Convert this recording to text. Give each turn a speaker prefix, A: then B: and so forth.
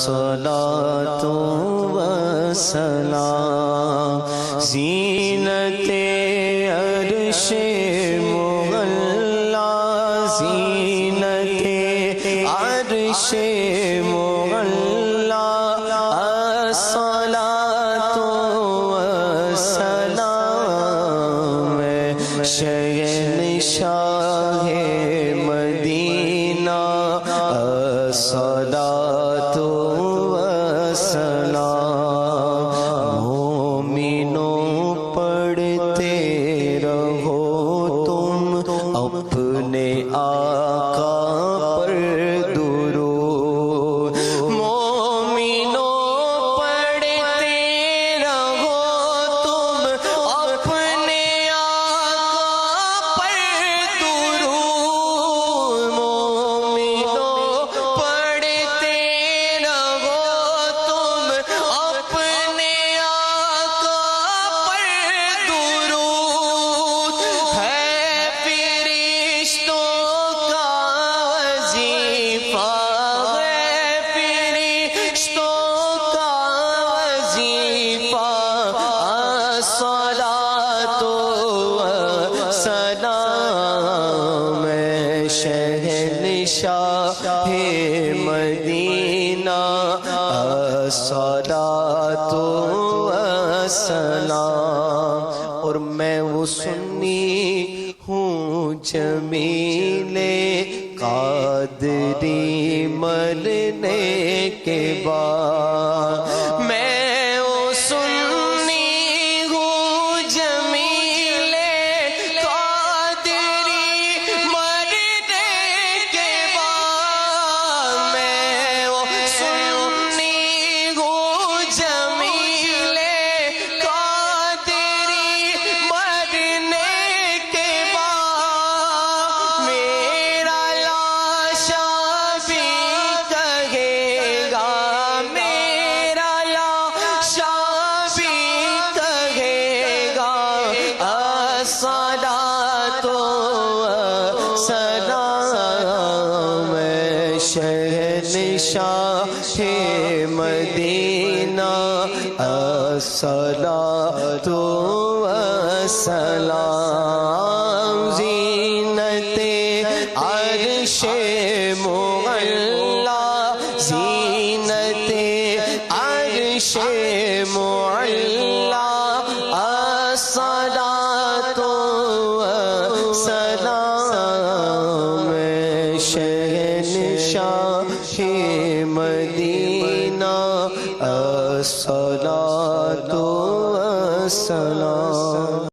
A: الصلاة والسلام زینت عرش مغلا زینت عرش مغلا الصلاة والسلام شہنشاہ مدینہ الصلاة والسلام مومنوں پڑھتے رہو تم اپنے آقا پر درود مومنوں پڑھتے رہو تم اپنے آقا پر درود مومنوں پڑھتے رہو تم اپنے آقا پر درود ہے فرشتوں کا وظیفہ ہے فرشتوں کا وظیفہ الصلاة والسلام شہنشاہ مدینہ الصلاة والسلام اور میں وہ سنی ہوں جمیل قادری مرنے کے بعد میں وہ سنی ہوں جمیل قادری مرنے کے بعد میں وہ سنی ہوں جمیل قادری مرنے کے بعد میرا لاشا بھی کہے گا میرا لاشا بھی کہے گا الصلاة والسلام شہنشاہ مدینہ الصلاة والسلام زینت عرش معلا زینت عرش معلا الصلاة والسلام شہنشاہ مدینہ الصلاة والسلام